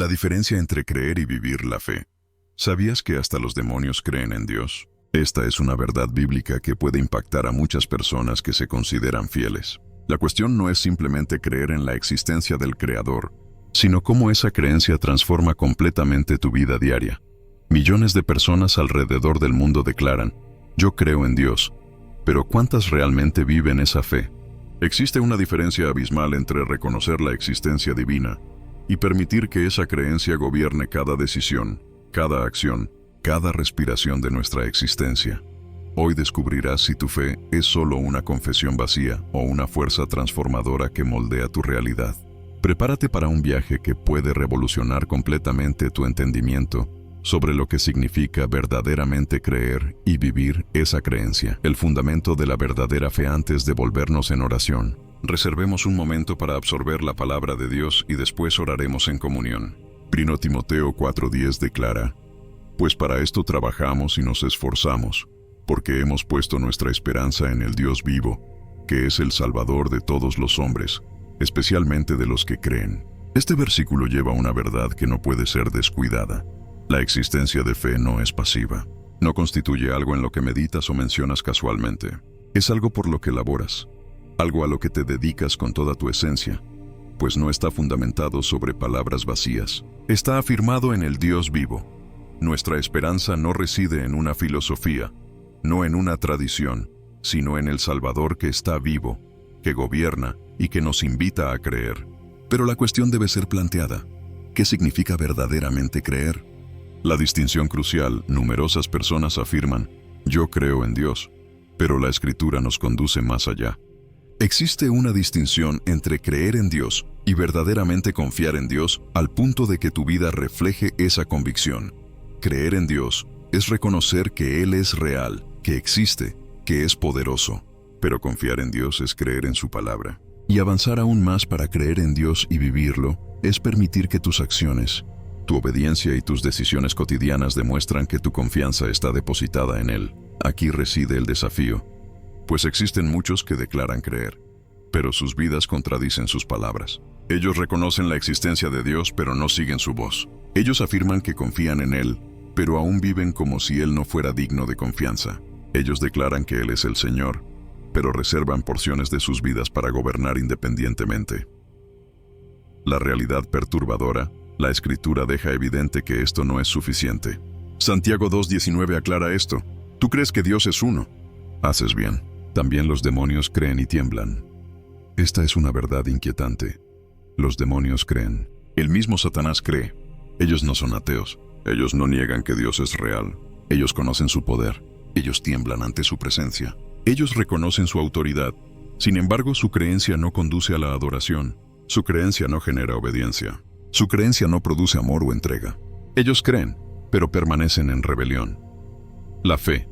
La diferencia entre creer y vivir la fe. ¿Sabías que hasta los demonios creen en Dios? Esta es una verdad bíblica que puede impactar a muchas personas que se consideran fieles. La cuestión no es simplemente creer en la existencia del Creador, sino cómo esa creencia transforma completamente tu vida diaria. Millones de personas alrededor del mundo declaran: yo creo en Dios, pero ¿cuántas realmente viven esa fe? Existe una diferencia abismal entre reconocer la existencia divina y permitir que esa creencia gobierne cada decisión, cada acción, cada respiración de nuestra existencia. Hoy descubrirás si tu fe es solo una confesión vacía o una fuerza transformadora que moldea tu realidad. Prepárate para un viaje que puede revolucionar completamente tu entendimiento sobre lo que significa verdaderamente creer y vivir esa creencia, el fundamento de la verdadera fe. Antes de volvernos en oración, reservemos un momento para absorber la palabra de Dios y después oraremos en comunión. 1 Timoteo 4:10 declara: pues para esto trabajamos y nos esforzamos, porque hemos puesto nuestra esperanza en el Dios vivo, que es el Salvador de todos los hombres, especialmente de los que creen. Este versículo lleva una verdad que no puede ser descuidada. La existencia de fe no es pasiva. No constituye algo en lo que meditas o mencionas casualmente. Es algo por lo que laboras, algo a lo que te dedicas con toda tu esencia, pues no está fundamentado sobre palabras vacías. Está afirmado en el Dios vivo. Nuestra esperanza no reside en una filosofía, no en una tradición, sino en el Salvador que está vivo, que gobierna y que nos invita a creer. Pero la cuestión debe ser planteada: ¿qué significa verdaderamente creer? La distinción crucial: numerosas personas afirman: yo creo en Dios, pero la Escritura nos conduce más allá. Existe una distinción entre creer en Dios y verdaderamente confiar en Dios al punto de que tu vida refleje esa convicción. Creer en Dios es reconocer que Él es real, que existe, que es poderoso. Pero confiar en Dios es creer en su palabra. Y avanzar aún más para creer en Dios y vivirlo es permitir que tus acciones, tu obediencia y tus decisiones cotidianas demuestran que tu confianza está depositada en Él. Aquí reside el desafío, pues existen muchos que declaran creer, pero sus vidas contradicen sus palabras. Ellos reconocen la existencia de Dios, pero no siguen su voz. Ellos afirman que confían en Él, pero aún viven como si Él no fuera digno de confianza. Ellos declaran que Él es el Señor, pero reservan porciones de sus vidas para gobernar independientemente. La realidad perturbadora: la Escritura deja evidente que esto no es suficiente. Santiago 2:19 aclara esto: tú crees que Dios es uno. Haces bien. También los demonios creen y tiemblan. Esta es una verdad inquietante. Los demonios creen. El mismo Satanás cree. Ellos no son ateos. Ellos no niegan que Dios es real. Ellos conocen su poder. Ellos tiemblan ante su presencia. Ellos reconocen su autoridad. Sin embargo, su creencia no conduce a la adoración. Su creencia no genera obediencia. Su creencia no produce amor o entrega. Ellos creen, pero permanecen en rebelión. La fe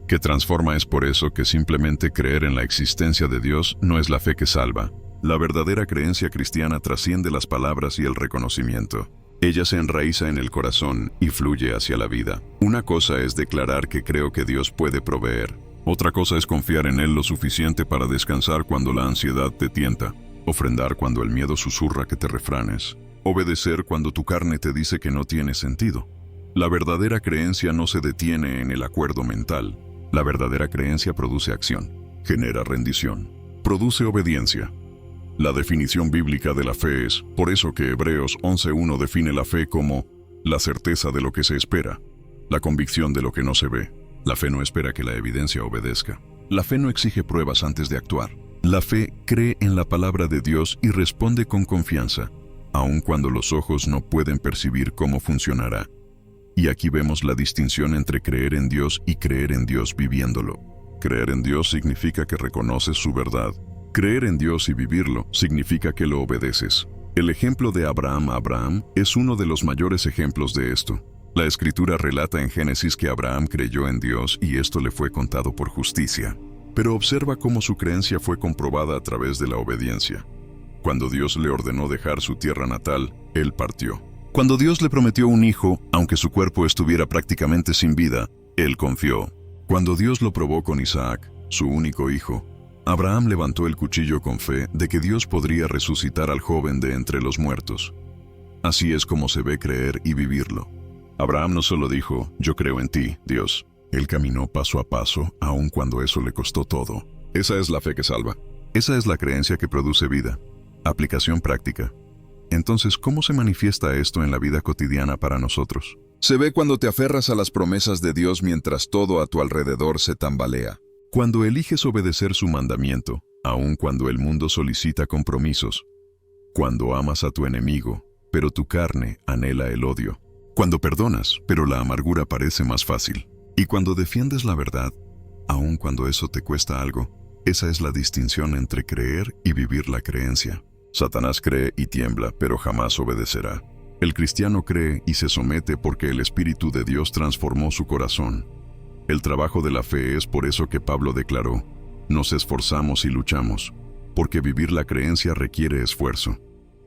que transforma es por eso que simplemente creer en la existencia de Dios no es la fe que salva. La verdadera creencia cristiana trasciende las palabras y el reconocimiento. Ella se enraiza en el corazón y fluye hacia la vida. Una cosa es declarar que creo que Dios puede proveer. Otra cosa es confiar en Él lo suficiente para descansar cuando la ansiedad te tienta, ofrendar cuando el miedo susurra que te refranes, obedecer cuando tu carne te dice que no tiene sentido. La verdadera creencia no se detiene en el acuerdo mental. La verdadera creencia produce acción, genera rendición, produce obediencia. La definición bíblica de la fe es, por eso que Hebreos 11:1 define la fe como la certeza de lo que se espera, la convicción de lo que no se ve. La fe no espera que la evidencia obedezca. La fe no exige pruebas antes de actuar. La fe cree en la palabra de Dios y responde con confianza, aun cuando los ojos no pueden percibir cómo funcionará. Y aquí vemos la distinción entre creer en Dios y creer en Dios viviéndolo. Creer en Dios significa que reconoces su verdad. Creer en Dios y vivirlo significa que lo obedeces. El ejemplo de Abraham es uno de los mayores ejemplos de esto. La Escritura relata en Génesis que Abraham creyó en Dios y esto le fue contado por justicia. Pero observa cómo su creencia fue comprobada a través de la obediencia. Cuando Dios le ordenó dejar su tierra natal, él partió. Cuando Dios le prometió un hijo, aunque su cuerpo estuviera prácticamente sin vida, él confió. Cuando Dios lo probó con Isaac, su único hijo, Abraham levantó el cuchillo con fe de que Dios podría resucitar al joven de entre los muertos. Así es como se ve creer y vivirlo. Abraham no solo dijo, yo creo en ti, Dios. Él caminó paso a paso, aun cuando eso le costó todo. Esa es la fe que salva. Esa es la creencia que produce vida. Aplicación práctica. Entonces, ¿cómo se manifiesta esto en la vida cotidiana para nosotros? Se ve cuando te aferras a las promesas de Dios mientras todo a tu alrededor se tambalea. Cuando eliges obedecer su mandamiento, aun cuando el mundo solicita compromisos. Cuando amas a tu enemigo, pero tu carne anhela el odio. Cuando perdonas, pero la amargura parece más fácil. Y cuando defiendes la verdad, aun cuando eso te cuesta algo. Esa es la distinción entre creer y vivir la creencia. Satanás cree y tiembla, pero jamás obedecerá. El cristiano cree y se somete porque el Espíritu de Dios transformó su corazón. El trabajo de la fe es por eso que Pablo declaró, nos esforzamos y luchamos, porque vivir la creencia requiere esfuerzo.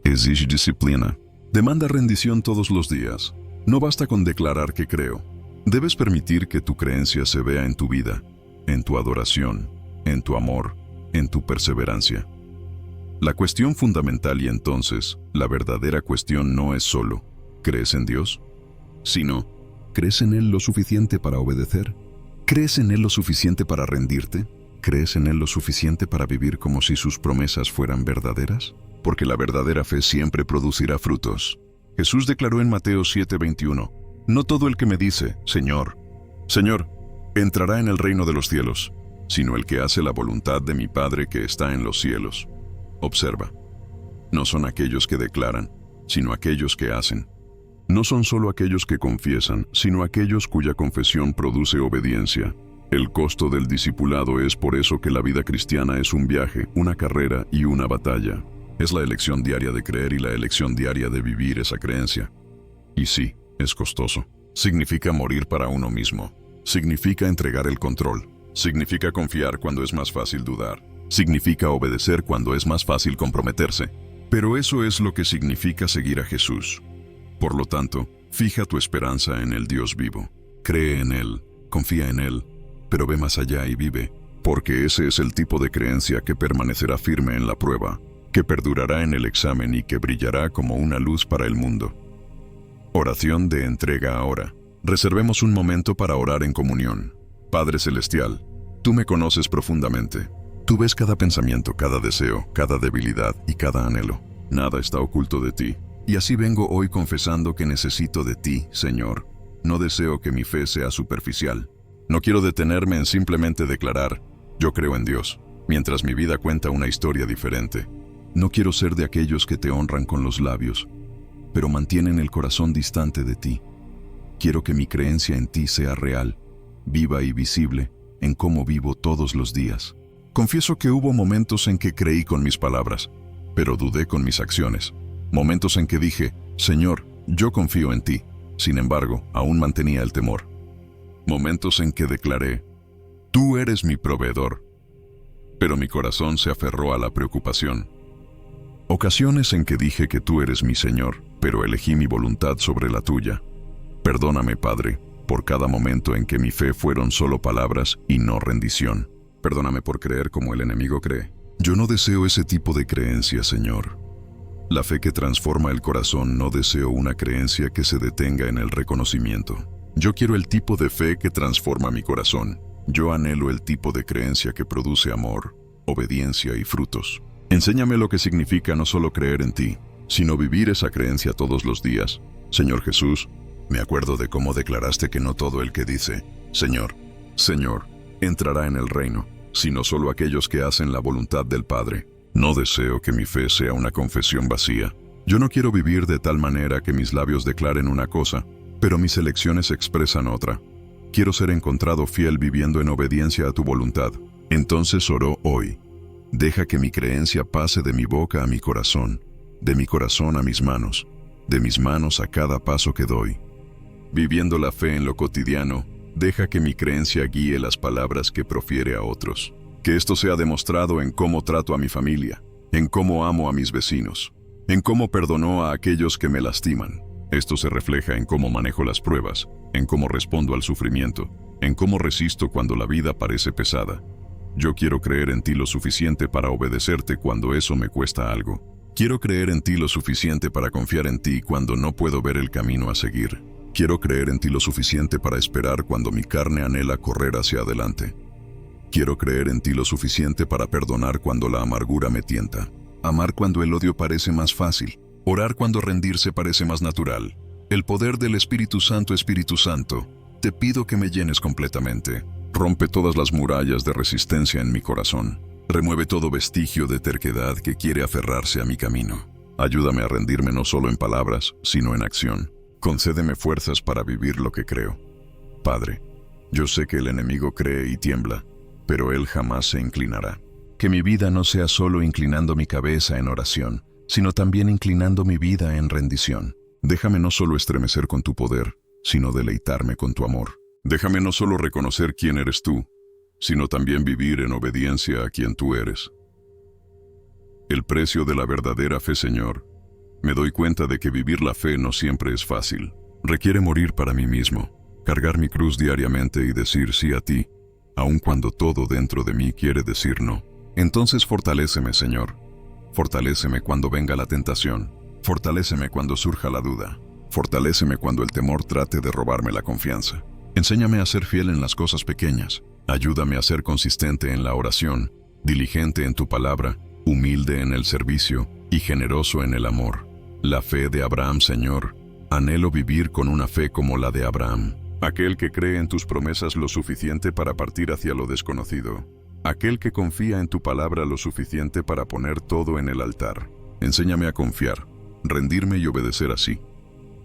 Exige disciplina. Demanda rendición todos los días. No basta con declarar que creo. Debes permitir que tu creencia se vea en tu vida, en tu adoración, en tu amor, en tu perseverancia. La cuestión fundamental y entonces, la verdadera cuestión no es solo, ¿crees en Dios? Sino, ¿crees en Él lo suficiente para obedecer? ¿Crees en Él lo suficiente para rendirte? ¿Crees en Él lo suficiente para vivir como si sus promesas fueran verdaderas? Porque la verdadera fe siempre producirá frutos. Jesús declaró en Mateo 7:21, no todo el que me dice, Señor, Señor, entrará en el reino de los cielos, sino el que hace la voluntad de mi Padre que está en los cielos. Observa, no son aquellos que declaran, sino aquellos que hacen. No son solo aquellos que confiesan, sino aquellos cuya confesión produce obediencia. El costo del discipulado es por eso que la vida cristiana es un viaje, una carrera y una batalla. Es la elección diaria de creer y la elección diaria de vivir esa creencia. Y sí, es costoso. Significa morir para uno mismo. Significa entregar el control. Significa confiar cuando es más fácil dudar. Significa obedecer cuando es más fácil comprometerse. Pero eso es lo que significa seguir a Jesús. Por lo tanto, fija tu esperanza en el Dios vivo. Cree en Él, confía en Él, pero ve más allá y vive, porque ese es el tipo de creencia que permanecerá firme en la prueba, que perdurará en el examen y que brillará como una luz para el mundo. Oración de entrega ahora. Reservemos un momento para orar en comunión. Padre Celestial, tú me conoces profundamente. Tú ves cada pensamiento, cada deseo, cada debilidad y cada anhelo. Nada está oculto de ti. Y así vengo hoy confesando que necesito de ti, Señor. No deseo que mi fe sea superficial. No quiero detenerme en simplemente declarar, yo creo en Dios, mientras mi vida cuenta una historia diferente. No quiero ser de aquellos que te honran con los labios, pero mantienen el corazón distante de ti. Quiero que mi creencia en ti sea real, viva y visible, en cómo vivo todos los días. Confieso que hubo momentos en que creí con mis palabras, pero dudé con mis acciones. Momentos en que dije, Señor, yo confío en ti. Sin embargo, aún mantenía el temor. Momentos en que declaré, tú eres mi proveedor. Pero mi corazón se aferró a la preocupación. Ocasiones en que dije que tú eres mi Señor, pero elegí mi voluntad sobre la tuya. Perdóname, Padre, por cada momento en que mi fe fueron solo palabras y no rendición. Perdóname por creer como el enemigo cree. Yo no deseo ese tipo de creencia, Señor. La fe que transforma el corazón, no deseo una creencia que se detenga en el reconocimiento. Yo quiero el tipo de fe que transforma mi corazón. Yo anhelo el tipo de creencia que produce amor, obediencia y frutos. Enséñame lo que significa no solo creer en ti, sino vivir esa creencia todos los días. Señor Jesús, me acuerdo de cómo declaraste que no todo el que dice, Señor, Señor, entrará en el reino, sino solo aquellos que hacen la voluntad del Padre. No deseo que mi fe sea una confesión vacía. Yo no quiero vivir de tal manera que mis labios declaren una cosa, pero mis elecciones expresan otra. Quiero ser encontrado fiel viviendo en obediencia a tu voluntad. Entonces oro hoy. Deja que mi creencia pase de mi boca a mi corazón, de mi corazón a mis manos, de mis manos a cada paso que doy. Viviendo la fe en lo cotidiano, deja que mi creencia guíe las palabras que profiere a otros. Que esto sea demostrado en cómo trato a mi familia, en cómo amo a mis vecinos, en cómo perdono a aquellos que me lastiman. Esto se refleja en cómo manejo las pruebas, en cómo respondo al sufrimiento, en cómo resisto cuando la vida parece pesada. Yo quiero creer en ti lo suficiente para obedecerte cuando eso me cuesta algo. Quiero creer en ti lo suficiente para confiar en ti cuando no puedo ver el camino a seguir. Quiero creer en ti lo suficiente para esperar cuando mi carne anhela correr hacia adelante. Quiero creer en ti lo suficiente para perdonar cuando la amargura me tienta. Amar cuando el odio parece más fácil. Orar cuando rendirse parece más natural. El poder del Espíritu Santo, te pido que me llenes completamente. Rompe todas las murallas de resistencia en mi corazón. Remueve todo vestigio de terquedad que quiere aferrarse a mi camino. Ayúdame a rendirme no solo en palabras, sino en acción. Concédeme fuerzas para vivir lo que creo. Padre, yo sé que el enemigo cree y tiembla, pero él jamás se inclinará. Que mi vida no sea solo inclinando mi cabeza en oración, sino también inclinando mi vida en rendición. Déjame no solo estremecer con tu poder, sino deleitarme con tu amor. Déjame no solo reconocer quién eres tú, sino también vivir en obediencia a quien tú eres. El precio de la verdadera fe, Señor. Me doy cuenta de que vivir la fe no siempre es fácil. Requiere morir para mí mismo, cargar mi cruz diariamente y decir sí a ti, aun cuando todo dentro de mí quiere decir no. Entonces fortaléceme, Señor. Fortaléceme cuando venga la tentación. Fortaléceme cuando surja la duda. Fortaléceme cuando el temor trate de robarme la confianza. Enséñame a ser fiel en las cosas pequeñas. Ayúdame a ser consistente en la oración, diligente en tu palabra, humilde en el servicio y generoso en el amor. La fe de Abraham, Señor. Anhelo vivir con una fe como la de Abraham. Aquel que cree en tus promesas lo suficiente para partir hacia lo desconocido. Aquel que confía en tu palabra lo suficiente para poner todo en el altar. Enséñame a confiar, rendirme y obedecer así.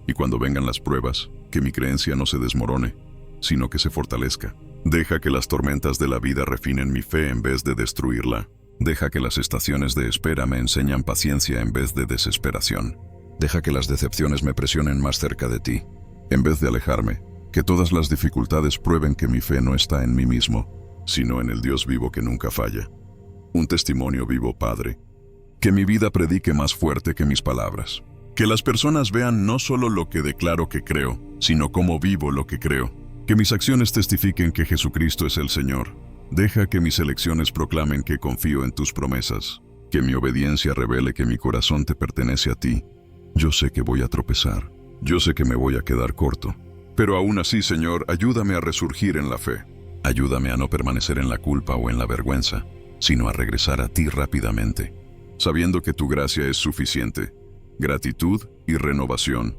Y cuando vengan las pruebas, que mi creencia no se desmorone, sino que se fortalezca. Deja que las tormentas de la vida refinen mi fe en vez de destruirla. Deja que las estaciones de espera me enseñan paciencia en vez de desesperación. Deja que las decepciones me presionen más cerca de ti, en vez de alejarme. Que todas las dificultades prueben que mi fe no está en mí mismo, sino en el Dios vivo que nunca falla. Un testimonio vivo, Padre. Que mi vida predique más fuerte que mis palabras. Que las personas vean no solo lo que declaro que creo, sino cómo vivo lo que creo. Que mis acciones testifiquen que Jesucristo es el Señor. Deja que mis elecciones proclamen que confío en tus promesas. Que mi obediencia revele que mi corazón te pertenece a ti. Yo sé que voy a tropezar. Yo sé que me voy a quedar corto. Pero aún así, Señor, ayúdame a resurgir en la fe. Ayúdame a no permanecer en la culpa o en la vergüenza, sino a regresar a ti rápidamente, sabiendo que tu gracia es suficiente. Gratitud y renovación.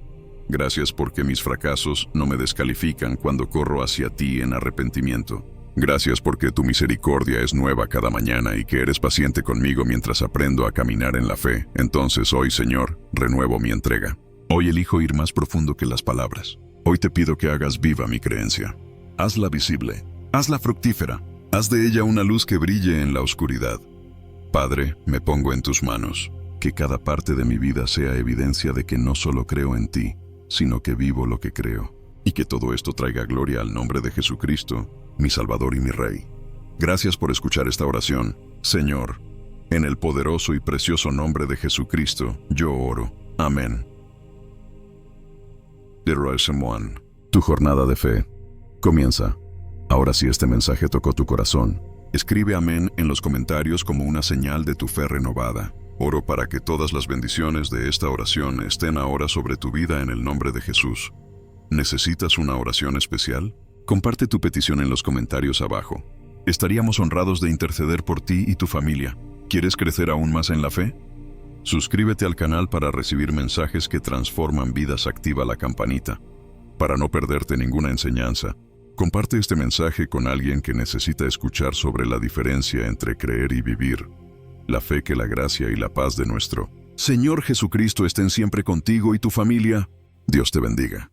Gracias porque mis fracasos no me descalifican cuando corro hacia ti en arrepentimiento. Gracias porque tu misericordia es nueva cada mañana y que eres paciente conmigo mientras aprendo a caminar en la fe. Entonces hoy, Señor, renuevo mi entrega. Hoy elijo ir más profundo que las palabras. Hoy te pido que hagas viva mi creencia. Hazla visible, hazla fructífera, haz de ella una luz que brille en la oscuridad. Padre, me pongo en tus manos. Que cada parte de mi vida sea evidencia de que no solo creo en ti, sino que vivo lo que creo. Y que todo esto traiga gloria al nombre de Jesucristo, mi Salvador y mi Rey. Gracias por escuchar esta oración, Señor. En el poderoso y precioso nombre de Jesucristo, yo oro. Amén. Tu jornada de fe comienza. Ahora, si este mensaje tocó tu corazón, escribe amén en los comentarios como una señal de tu fe renovada. Oro para que todas las bendiciones de esta oración estén ahora sobre tu vida en el nombre de Jesús. ¿Necesitas una oración especial? Comparte tu petición en los comentarios abajo. Estaríamos honrados de interceder por ti y tu familia. ¿Quieres crecer aún más en la fe? Suscríbete al canal para recibir mensajes que transforman vidas. Activa la campanita para no perderte ninguna enseñanza. Comparte este mensaje con alguien que necesita escuchar sobre la diferencia entre creer y vivir. La fe, que la gracia y la paz de nuestro Señor Jesucristo estén siempre contigo y tu familia. Dios te bendiga.